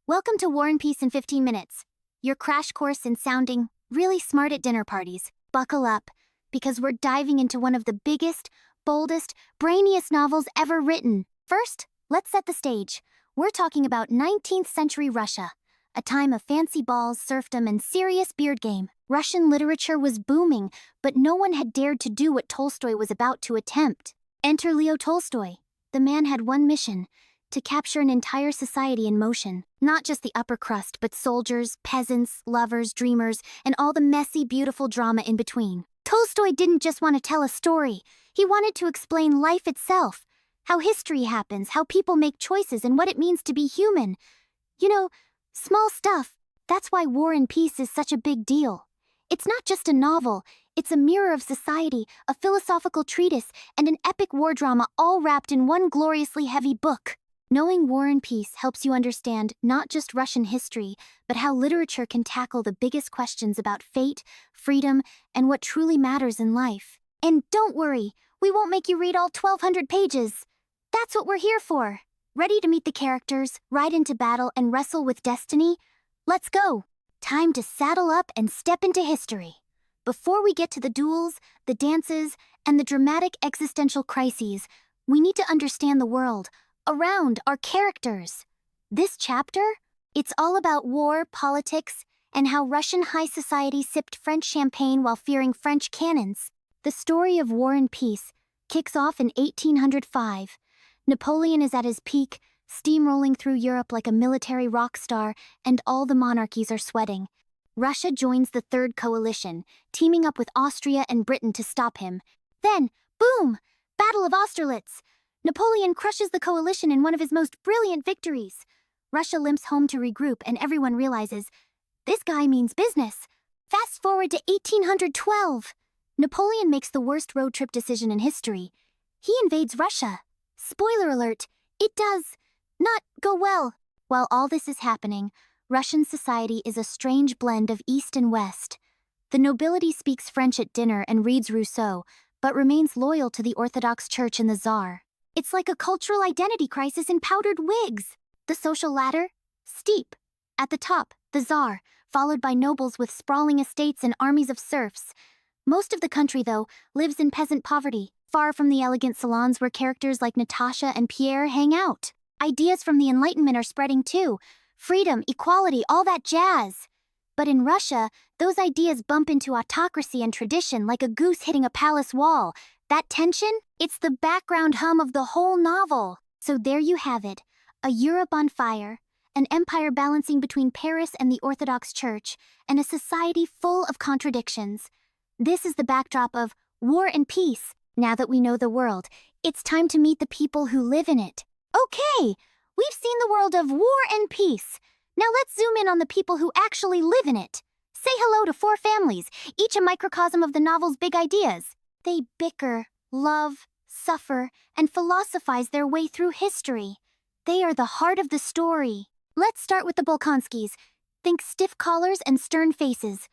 Welcome to War and Peace in 15 Minutes, your crash course in sounding really smart at dinner parties. Buckle up, because we're diving into one of the biggest, boldest, brainiest novels ever written. First, let's set the stage. We're talking about 19th century Russia, a time of fancy balls, serfdom, and serious beard game. Russian literature was booming, but no one had dared to do what Tolstoy was about to attempt. Enter Leo Tolstoy. The man had one mission: to capture an entire society in motion. Not just the upper crust, but soldiers, peasants, lovers, dreamers, and all the messy, beautiful drama in between. Tolstoy didn't just want to tell a story. He wanted to explain life itself, how history happens, how people make choices, and what it means to be human. You know, small stuff. That's why War and Peace is such a big deal. It's not just a novel, it's a mirror of society, a philosophical treatise, and an epic war drama all wrapped in one gloriously heavy book. Knowing War and Peace helps you understand not just Russian history, but how literature can tackle the biggest questions about fate, freedom, and what truly matters in life. And don't worry, we won't make you read all 1,200 pages. That's what we're here for. Ready to meet the characters, ride into battle, and wrestle with destiny? Let's go! Time to saddle up and step into history. Before we get to the duels, the dances, and the dramatic existential crises, we need to understand the world around our characters. This chapter, it's all about war, politics, and how Russian high society sipped French champagne while fearing French cannons. The story of War and Peace kicks off in 1805. Napoleon is at his peak, steamrolling through Europe like a military rock star, and all the monarchies are sweating. Russia joins the Third Coalition, teaming up with Austria and Britain to stop him. Then, boom! Battle of Austerlitz! Napoleon crushes the coalition in one of his most brilliant victories. Russia limps home to regroup, and everyone realizes, this guy means business. Fast forward to 1812. Napoleon makes the worst road trip decision in history. He invades Russia. Spoiler alert, it does not go well. While all this is happening, Russian society is a strange blend of East and West. The nobility speaks French at dinner and reads Rousseau, but remains loyal to the Orthodox Church and the Tsar. It's like a cultural identity crisis in powdered wigs. The social ladder? Steep. At the top, the Tsar, followed by nobles with sprawling estates and armies of serfs. Most of the country, though, lives in peasant poverty, far from the elegant salons where characters like Natasha and Pierre hang out. Ideas from the Enlightenment are spreading too. Freedom, equality, all that jazz. But in Russia, those ideas bump into autocracy and tradition like a goose hitting a palace wall. That tension? It's the background hum of the whole novel. So there you have it, a Europe on fire, an empire balancing between Paris and the Orthodox Church, and a society full of contradictions. This is the backdrop of War and Peace. Now that we know the world, it's time to meet the people who live in it. Okay, we've seen the world of War and Peace. Now let's zoom in on the people who actually live in it. Say hello to 4 families, each a microcosm of the novel's big ideas. They bicker, love, suffer, and philosophize their way through history. They are the heart of the story. Let's start with the Bolkonskys. Think stiff collars and stern faces.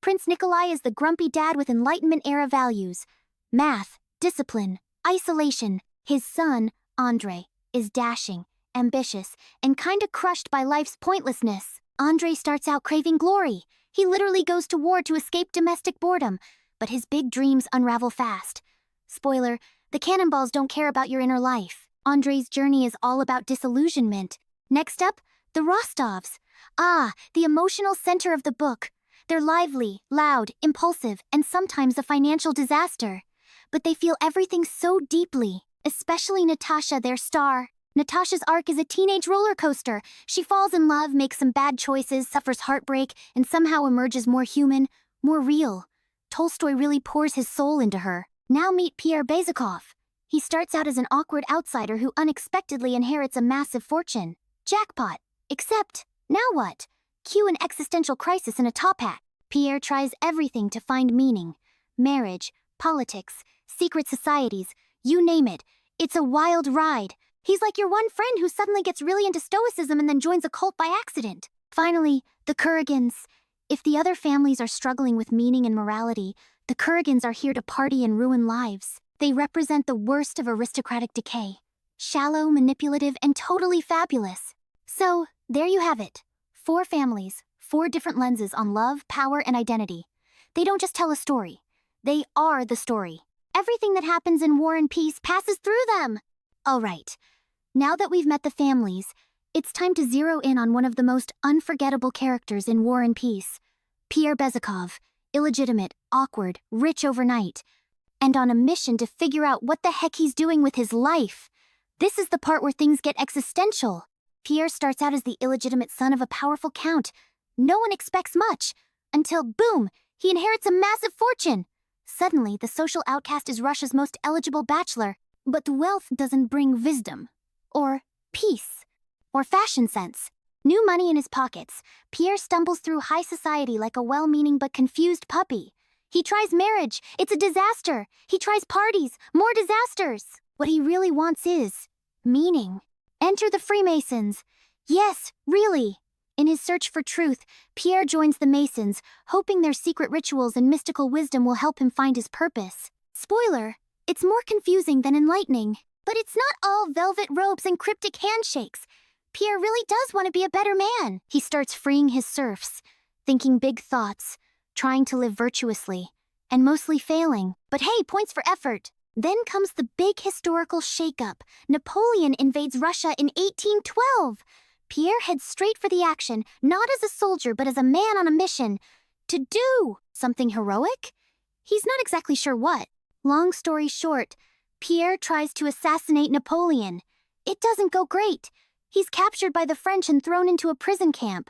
Prince Nikolai is the grumpy dad with Enlightenment-era values. Math, discipline, isolation. His son, Andrei, is dashing, ambitious, and kinda crushed by life's pointlessness. Andrei starts out craving glory. He literally goes to war to escape domestic boredom, but his big dreams unravel fast. Spoiler, the cannonballs don't care about your inner life. Andrei's journey is all about disillusionment. Next up, the Rostovs. The emotional center of the book. They're lively, loud, impulsive, and sometimes a financial disaster. But they feel everything so deeply, especially Natasha, their star. Natasha's arc is a teenage roller coaster. She falls in love, makes some bad choices, suffers heartbreak, and somehow emerges more human, more real. Tolstoy really pours his soul into her. Now meet Pierre Bezukhov. He starts out as an awkward outsider who unexpectedly inherits a massive fortune. Jackpot. Except, now what? Cue an existential crisis in a top hat. Pierre tries everything to find meaning. Marriage, politics, secret societies, you name it. It's a wild ride. He's like your one friend who suddenly gets really into stoicism and then joins a cult by accident. Finally, the Kuragins. If the other families are struggling with meaning and morality, the Kuragins are here to party and ruin lives. They represent the worst of aristocratic decay. Shallow, manipulative, and totally fabulous. So, There you have it. 4 families, 4 different lenses on love, power, and identity. They don't just tell a story. They are the story. Everything that happens in War and Peace passes through them. All right. Now that we've met the families, it's time to zero in on one of the most unforgettable characters in War and Peace. Pierre Bezukhov, illegitimate, awkward, rich overnight, and on a mission to figure out what the heck he's doing with his life. This is the part where things get existential. Pierre starts out as the illegitimate son of a powerful count. No one expects much, until boom, he inherits a massive fortune. Suddenly, the social outcast is Russia's most eligible bachelor, but the wealth doesn't bring wisdom, or peace, or fashion sense. New money in his pockets, Pierre stumbles through high society like a well-meaning but confused puppy. He tries marriage, it's a disaster. He tries parties, more disasters. What he really wants is meaning. Enter the Freemasons. Yes, really. In his search for truth, Pierre joins the Masons, hoping their secret rituals and mystical wisdom will help him find his purpose. Spoiler, it's more confusing than enlightening. But it's not all velvet robes and cryptic handshakes. Pierre really does want to be a better man. He starts freeing his serfs, thinking big thoughts, trying to live virtuously, and mostly failing. But hey, points for effort. Then comes the big historical shakeup. Napoleon invades Russia in 1812. Pierre heads straight for the action, not as a soldier but as a man on a mission. To do something heroic? He's not exactly sure what. Long story short, Pierre tries to assassinate Napoleon. It doesn't go great. He's captured by the French and thrown into a prison camp.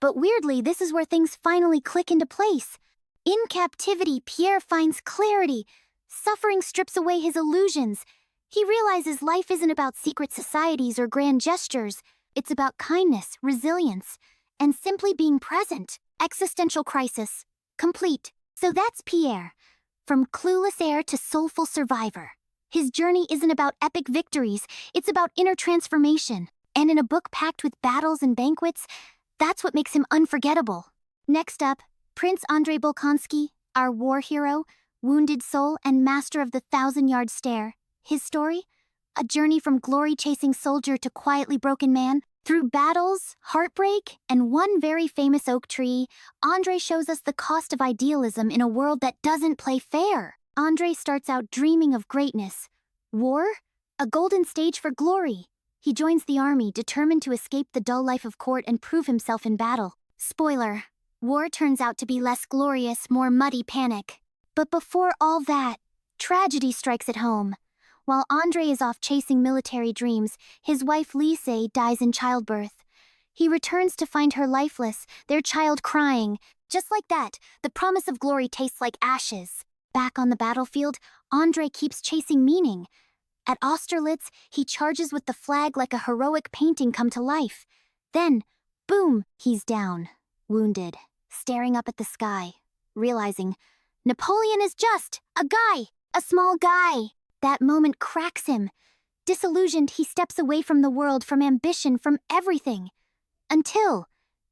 But weirdly, this is where things finally click into place. In captivity, Pierre finds clarity. Suffering strips away his illusions. He realizes life isn't about secret societies or grand gestures. It's about kindness, resilience, and simply being present. Existential crisis. Complete. So that's Pierre. From clueless heir to soulful survivor. His journey isn't about epic victories, it's about inner transformation. And in a book packed with battles and banquets, that's what makes him unforgettable. Next up, Prince Andrei Bolkonskys, our war hero, wounded soul and master of the 1,000-yard stare. His story? A journey from glory-chasing soldier to quietly broken man. Through battles, heartbreak, and one very famous oak tree, Andrei shows us the cost of idealism in a world that doesn't play fair. Andrei starts out dreaming of greatness. War? A golden stage for glory. He joins the army, determined to escape the dull life of court and prove himself in battle. Spoiler. War turns out to be less glorious, more muddy panic. But before all that, tragedy strikes at home. While Andrei is off chasing military dreams, his wife Lise dies in childbirth. He returns to find her lifeless, their child crying. Just like that, the promise of glory tastes like ashes. Back on the battlefield, Andrei keeps chasing meaning. At Austerlitz, he charges with the flag like a heroic painting come to life. Then, boom, he's down, wounded, staring up at the sky, realizing Napoleon is just a guy, a small guy. That moment cracks him. Disillusioned, he steps away from the world, from ambition, from everything. Until,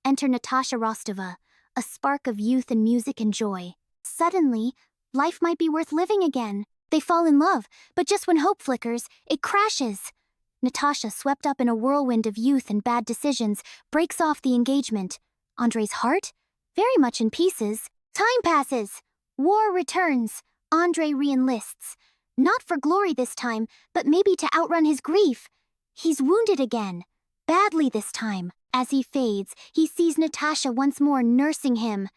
enter Natasha Rostova, a spark of youth and music and joy. Suddenly, life might be worth living again. They fall in love, but just when hope flickers, it crashes. Natasha, swept up in a whirlwind of youth and bad decisions, breaks off the engagement. Andrei's heart? Very much in pieces. Time passes. War returns. Andrei re-enlists. Not for glory this time, but maybe to outrun his grief. He's wounded again. Badly this time. As he fades, he sees Natasha once more nursing him.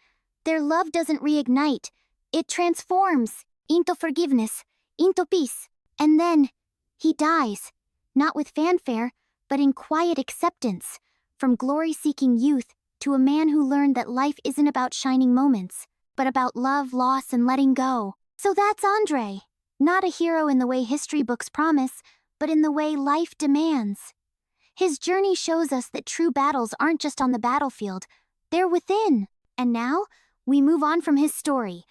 Their love doesn't reignite. It transforms. Into forgiveness. Into peace. And then, he dies. Not with fanfare, but in quiet acceptance. From glory-seeking youth to a man who learned that life isn't about shining moments, but about love, loss, and letting go. So that's Andrei. Not a hero in the way history books promise, but in the way life demands. His journey shows us that true battles aren't just on the battlefield, they're within. And now, we move on from his story,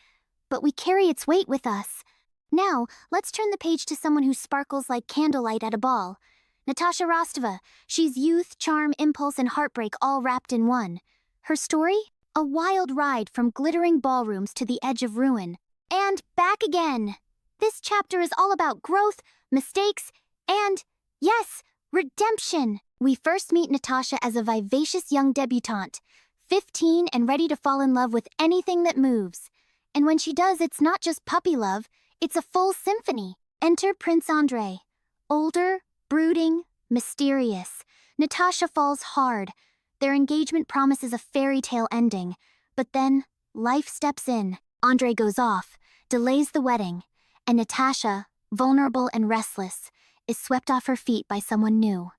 but we carry its weight with us. Now, let's turn the page to someone who sparkles like candlelight at a ball. Natasha Rostova. She's youth, charm, impulse, and heartbreak all wrapped in one. Her story? A wild ride from glittering ballrooms to the edge of ruin. And back again! This chapter is all about growth, mistakes, and, yes, redemption. We first meet Natasha as a vivacious young debutante, 15 and ready to fall in love with anything that moves. And when she does, it's not just puppy love, it's a full symphony. Enter Prince Andrei. Older, brooding, mysterious. Natasha falls hard. Their engagement promises a fairy tale ending. But then, life steps in. Andrei goes off, delays the wedding, and Natasha, vulnerable and restless, is swept off her feet by someone new.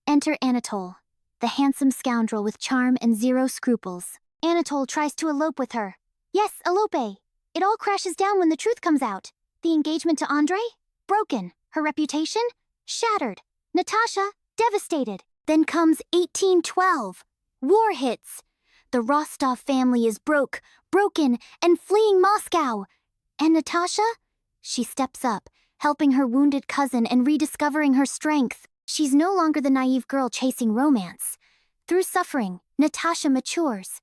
Enter Anatole, the handsome scoundrel with charm and zero scruples. Anatole tries to elope with her. Yes, elope. It all crashes down when the truth comes out. The engagement to Andrei? Broken. Her reputation? Shattered. Natasha? Devastated. Then comes 1812. War hits. The Rostov family is broken, and fleeing Moscow. And Natasha? She steps up, helping her wounded cousin and rediscovering her strength. She's no longer the naive girl chasing romance. Through suffering, Natasha matures.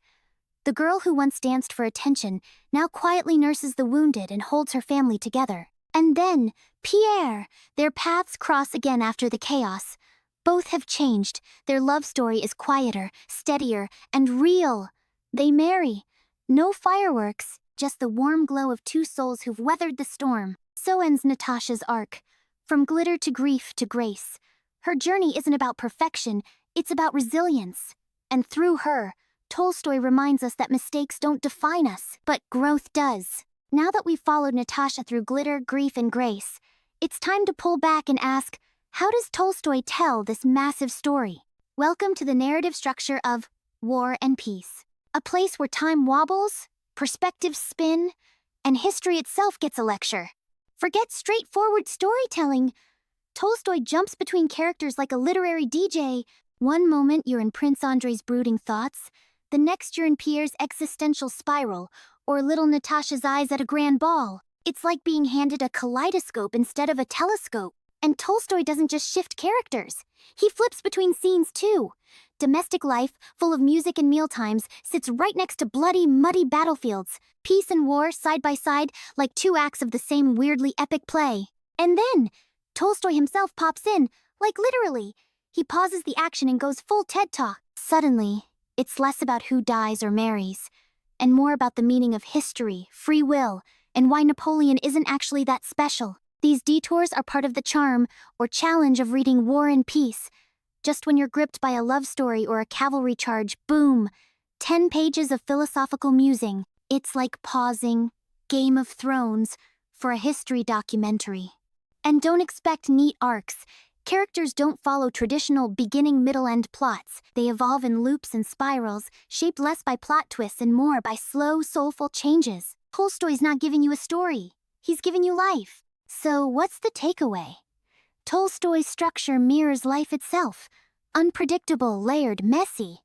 The girl who once danced for attention now quietly nurses the wounded and holds her family together. And then, Pierre. Their paths cross again after the chaos. Both have changed. Their love story is quieter, steadier, and real. They marry. No fireworks, just the warm glow of two souls who've weathered the storm. So ends Natasha's arc. From glitter to grief to grace. Her journey isn't about perfection, it's about resilience. And through her, Tolstoy reminds us that mistakes don't define us, but growth does. Now that we've followed Natasha through glitter, grief, and grace, it's time to pull back and ask, how does Tolstoy tell this massive story? Welcome to the narrative structure of War and Peace. A place where time wobbles, perspectives spin, and history itself gets a lecture. Forget straightforward storytelling. Tolstoy jumps between characters like a literary DJ. One moment you're in Prince Andrei's brooding thoughts, the next you're in Pierre's existential spiral, or little Natasha's eyes at a grand ball. It's like being handed a kaleidoscope instead of a telescope. And Tolstoy doesn't just shift characters. He flips between scenes too. Domestic life, full of music and mealtimes, sits right next to bloody, muddy battlefields. Peace and war, side by side, like two acts of the same weirdly epic play. And then, Tolstoy himself pops in, like literally. He pauses the action and goes full TED Talk. Suddenly, it's less about who dies or marries, and more about the meaning of history, free will, and why Napoleon isn't actually that special. These detours are part of the charm or challenge of reading War and Peace. Just when you're gripped by a love story or a cavalry charge, boom! 10 pages of philosophical musing. It's like pausing Game of Thrones for a history documentary. And don't expect neat arcs. Characters don't follow traditional beginning, middle, end plots. They evolve in loops and spirals, shaped less by plot twists and more by slow, soulful changes. Tolstoy's not giving you a story. He's giving you life. So what's the takeaway? Tolstoy's structure mirrors life itself. Unpredictable, layered, messy.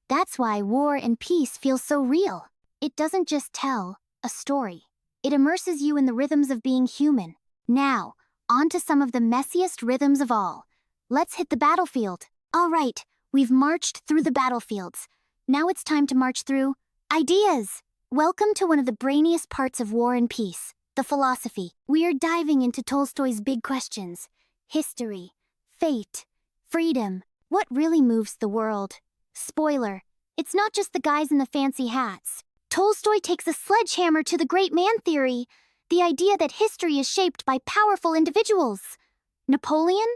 That's why War and Peace feels so real. It doesn't just tell a story. It immerses you in the rhythms of being human. Now, on to some of the messiest rhythms of all. Let's hit the battlefield. All right, we've marched through the battlefields. Now it's time to march through ideas. Welcome to one of the brainiest parts of War and Peace. The philosophy. We are diving into Tolstoy's big questions. History, fate, freedom. What really moves the world? Spoiler, it's not just the guys in the fancy hats. Tolstoy takes a sledgehammer to the great man theory, the idea that history is shaped by powerful individuals. Napoleon?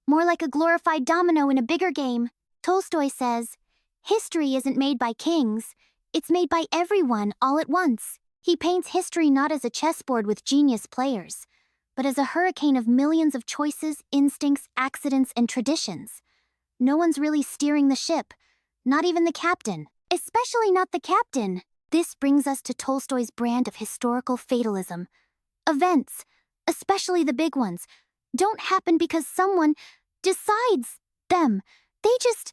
More like a glorified domino in a bigger game. Tolstoy says, history isn't made by kings, it's made by everyone all at once. He paints history not as a chessboard with genius players, but as a hurricane of millions of choices, instincts, accidents, and traditions. No one's really steering the ship, not even the captain. Especially not the captain. This brings us to Tolstoy's brand of historical fatalism. Events, especially the big ones, don't happen because someone decides them. They just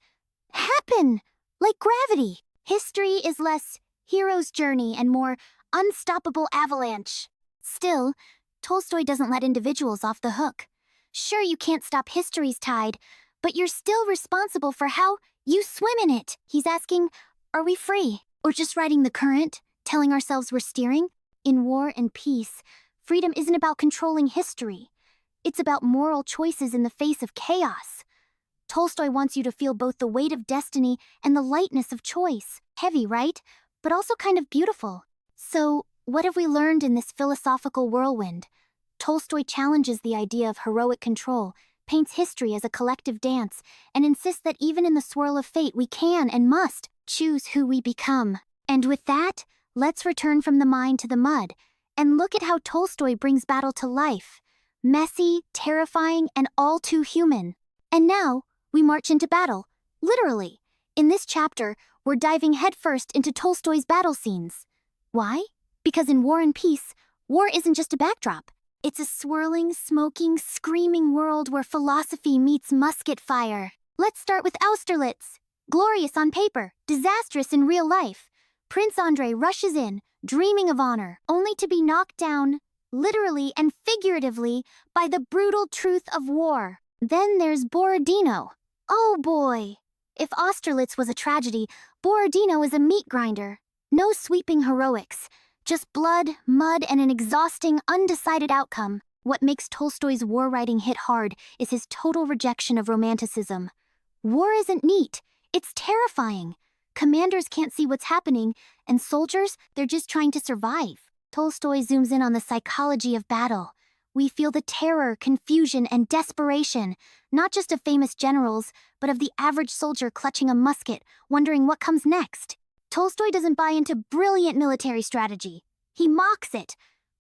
happen, like gravity. History is less hero's journey and more unstoppable avalanche. Still, Tolstoy doesn't let individuals off the hook. Sure, you can't stop history's tide, but you're still responsible for how you swim in it. He's asking, are we free? Or just riding the current, telling ourselves we're steering? In War and Peace, freedom isn't about controlling history. It's about moral choices in the face of chaos. Tolstoy wants you to feel both the weight of destiny and the lightness of choice. Heavy, right? But also kind of beautiful. So, what have we learned in this philosophical whirlwind? Tolstoy challenges the idea of heroic control, paints history as a collective dance, and insists that even in the swirl of fate we can and must choose who we become. And with that, let's return from the mind to the mud, and look at how Tolstoy brings battle to life. Messy, terrifying, and all too human. And now, we march into battle, literally. In this chapter, we're diving headfirst into Tolstoy's battle scenes. Why? Because in War and Peace, war isn't just a backdrop. It's a swirling, smoking, screaming world where philosophy meets musket fire. Let's start with Austerlitz. Glorious on paper, disastrous in real life. Prince Andrei rushes in, dreaming of honor, only to be knocked down, literally and figuratively, by the brutal truth of war. Then there's Borodino. Oh boy! If Austerlitz was a tragedy, Borodino is a meat grinder. No sweeping heroics, just blood, mud, and an exhausting, undecided outcome. What makes Tolstoy's war writing hit hard is his total rejection of romanticism. War isn't neat, it's terrifying. Commanders can't see what's happening, and soldiers, they're just trying to survive. Tolstoy zooms in on the psychology of battle. We feel the terror, confusion, and desperation, not just of famous generals, but of the average soldier clutching a musket, wondering what comes next. Tolstoy doesn't buy into brilliant military strategy. He mocks it.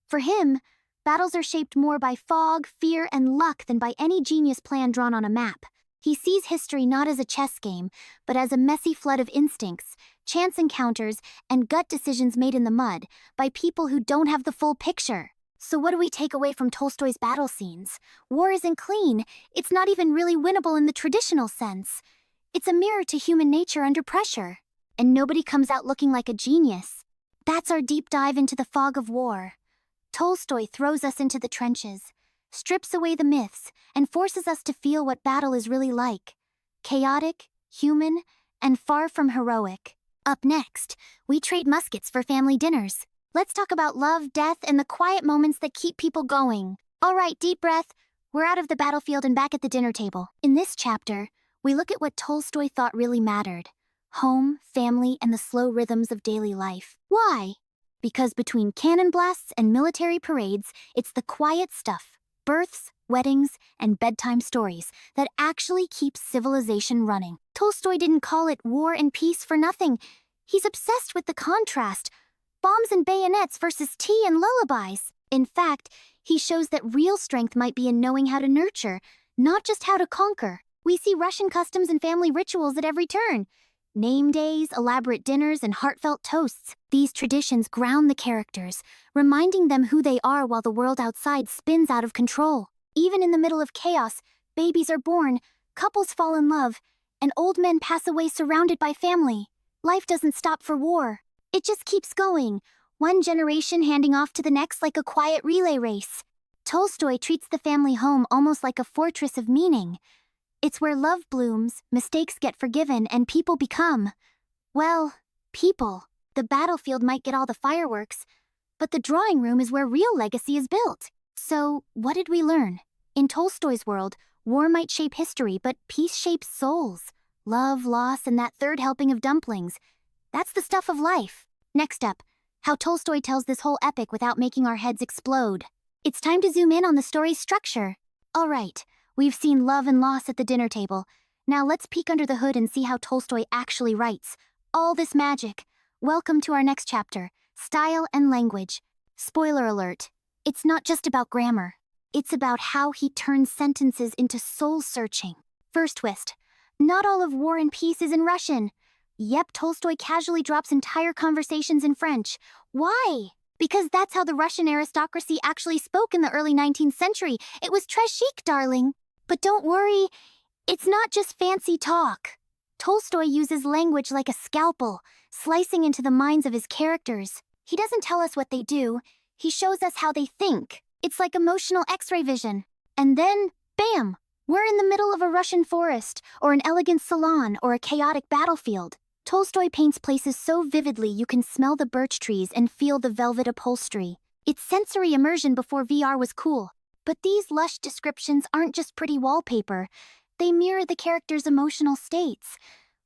For him, battles are shaped more by fog, fear, and luck than by any genius plan drawn on a map. He sees history not as a chess game, but as a messy flood of instincts, chance encounters, and gut decisions made in the mud by people who don't have the full picture. So what do we take away from Tolstoy's battle scenes? War isn't clean. It's not even really winnable in the traditional sense. It's a mirror to human nature under pressure. And nobody comes out looking like a genius. That's our deep dive into the fog of war. Tolstoy throws us into the trenches, strips away the myths, and forces us to feel what battle is really like. Chaotic, human, and far from heroic. Up next, we trade muskets for family dinners. Let's talk about love, death, and the quiet moments that keep people going. All right, deep breath. We're out of the battlefield and back at the dinner table. In this chapter, we look at what Tolstoy thought really mattered. Home, family, and the slow rhythms of daily life. Why? Because between cannon blasts and military parades, it's the quiet stuff, births, weddings, and bedtime stories that actually keeps civilization running. Tolstoy didn't call it War and Peace for nothing. He's obsessed with the contrast. Bombs and bayonets versus tea and lullabies. In fact, he shows that real strength might be in knowing how to nurture, not just how to conquer. We see Russian customs and family rituals at every turn. Name days, elaborate dinners, and heartfelt toasts. These traditions ground the characters, reminding them who they are while the world outside spins out of control. Even in the middle of chaos, babies are born, couples fall in love, and old men pass away surrounded by family. Life doesn't stop for war. It just keeps going, one generation handing off to the next like a quiet relay race. Tolstoy treats the family home almost like a fortress of meaning. It's where love blooms, mistakes get forgiven, and people become, well, people. The battlefield might get all the fireworks, but the drawing room is where real legacy is built. So, what did we learn? In Tolstoy's world, war might shape history, but peace shapes souls. Love, loss, and that third helping of dumplings. That's the stuff of life. Next up, how Tolstoy tells this whole epic without making our heads explode. It's time to zoom in on the story's structure. All right. We've seen love and loss at the dinner table. Now let's peek under the hood and see how Tolstoy actually writes. All this magic. Welcome to our next chapter, Style and Language. Spoiler alert, it's not just about grammar. It's about how he turns sentences into soul-searching. First twist, not all of War and Peace is in Russian. Yep, Tolstoy casually drops entire conversations in French. Why? Because that's how the Russian aristocracy actually spoke in the early 19th century. It was très chic, darling. But don't worry, it's not just fancy talk. Tolstoy uses language like a scalpel, slicing into the minds of his characters. He doesn't tell us what they do, he shows us how they think. It's like emotional X-ray vision. And then, bam, we're in the middle of a Russian forest, or an elegant salon, or a chaotic battlefield. Tolstoy paints places so vividly you can smell the birch trees and feel the velvet upholstery. It's sensory immersion before VR was cool. But these lush descriptions aren't just pretty wallpaper. They mirror the character's emotional states.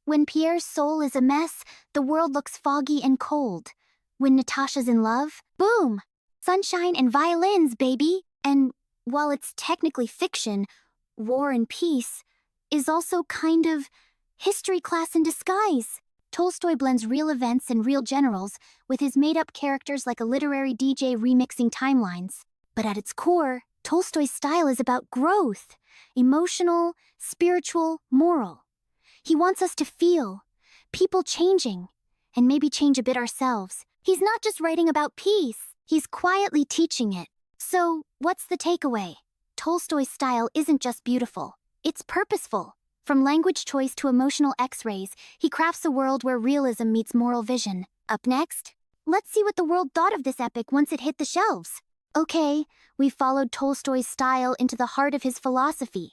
When Pierre's soul is a mess, the world looks foggy and cold. When Natasha's in love, boom! Sunshine and violins, baby! And while it's technically fiction, War and Peace is also kind of history class in disguise. Tolstoy blends real events and real generals with his made-up characters like a literary DJ remixing timelines. But at its core, Tolstoy's style is about growth, emotional, spiritual, moral. He wants us to feel, people changing, and maybe change a bit ourselves. He's not just writing about peace, he's quietly teaching it. So, what's the takeaway? Tolstoy's style isn't just beautiful, it's purposeful. From language choice to emotional X-rays, he crafts a world where realism meets moral vision. Up next, let's see what the world thought of this epic once it hit the shelves. Okay, we've followed Tolstoy's style into the heart of his philosophy.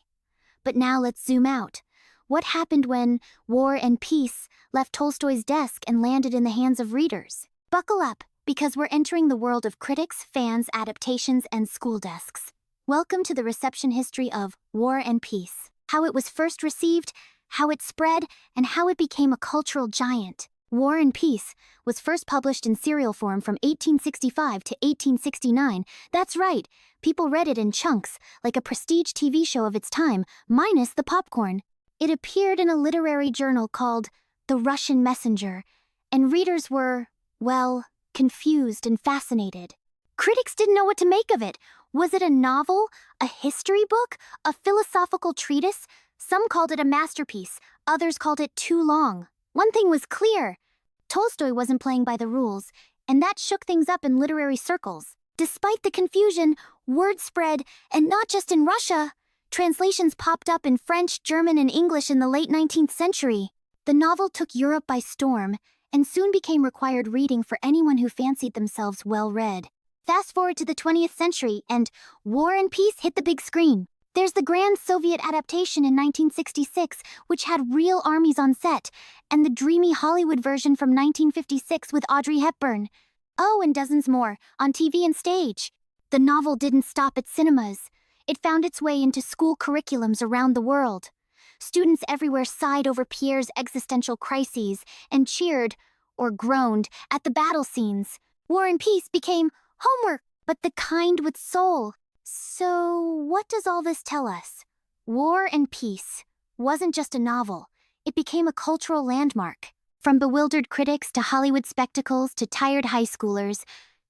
But now let's zoom out. What happened when War and Peace left Tolstoy's desk and landed in the hands of readers? Buckle up, because we're entering the world of critics, fans, adaptations, and school desks. Welcome to the reception history of War and Peace. How it was first received, how it spread, and how it became a cultural giant. War and Peace was first published in serial form from 1865 to 1869. That's right, people read it in chunks, like a prestige TV show of its time, minus the popcorn. It appeared in a literary journal called The Russian Messenger, and readers were, well, confused and fascinated. Critics didn't know what to make of it. Was it a novel, a history book, a philosophical treatise? Some called it a masterpiece, others called it too long. One thing was clear. Tolstoy wasn't playing by the rules, and that shook things up in literary circles. Despite the confusion, word spread, and not just in Russia. Translations popped up in French, German, and English in the late 19th century. The novel took Europe by storm, and soon became required reading for anyone who fancied themselves well-read. Fast forward to the 20th century, and War and Peace hit the big screen. There's the grand Soviet adaptation in 1966, which had real armies on set, and the dreamy Hollywood version from 1956 with Audrey Hepburn. Oh, and dozens more, on TV and stage. The novel didn't stop at cinemas. It found its way into school curriculums around the world. Students everywhere sighed over Pierre's existential crises and cheered, or groaned, at the battle scenes. War and Peace became homework, but the kind with soul. So, what does all this tell us? War and Peace wasn't just a novel. It became a cultural landmark. From bewildered critics to Hollywood spectacles to tired high schoolers,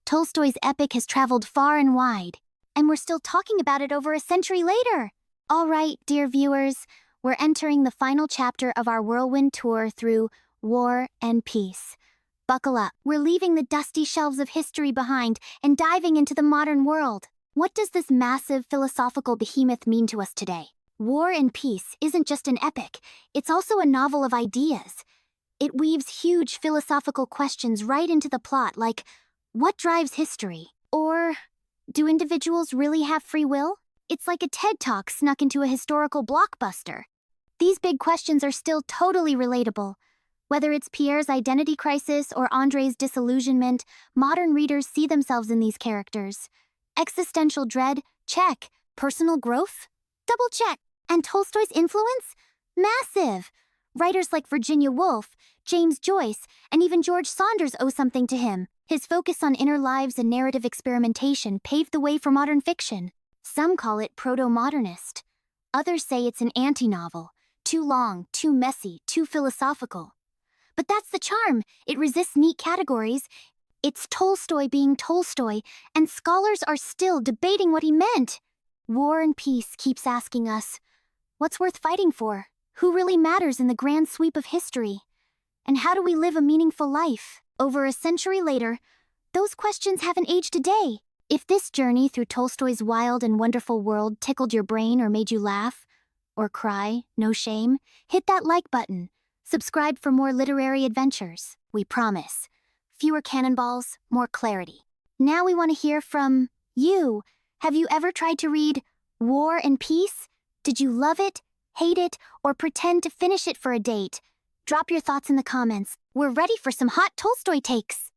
Tolstoy's epic has traveled far and wide. And we're still talking about it over a century later. All right, dear viewers, we're entering the final chapter of our whirlwind tour through War and Peace. Buckle up. We're leaving the dusty shelves of history behind and diving into the modern world. What does this massive philosophical behemoth mean to us today? War and Peace isn't just an epic, it's also a novel of ideas. It weaves huge philosophical questions right into the plot, like, what drives history? Or, do individuals really have free will? It's like a TED Talk snuck into a historical blockbuster. These big questions are still totally relatable. Whether it's Pierre's identity crisis or Andrei's disillusionment, modern readers see themselves in these characters. Existential dread? Check. Personal growth? Double check. And Tolstoy's influence? Massive. Writers like Virginia Woolf, James Joyce, and even George Saunders owe something to him. His focus on inner lives and narrative experimentation paved the way for modern fiction. Some call it proto-modernist. Others say it's an anti-novel. Too long, too messy, too philosophical. But that's the charm. It resists neat categories. It's Tolstoy being Tolstoy, and scholars are still debating what he meant. War and Peace keeps asking us, what's worth fighting for? Who really matters in the grand sweep of history? And how do we live a meaningful life? Over a century later, those questions haven't aged a day. If this journey through Tolstoy's wild and wonderful world tickled your brain or made you laugh, or cry, no shame, hit that like button. Subscribe for more literary adventures, we promise. Fewer cannonballs, more clarity. Now we want to hear from you. Have you ever tried to read War and Peace? Did you love it, hate it, or pretend to finish it for a date? Drop your thoughts in the comments. We're ready for some hot Tolstoy takes.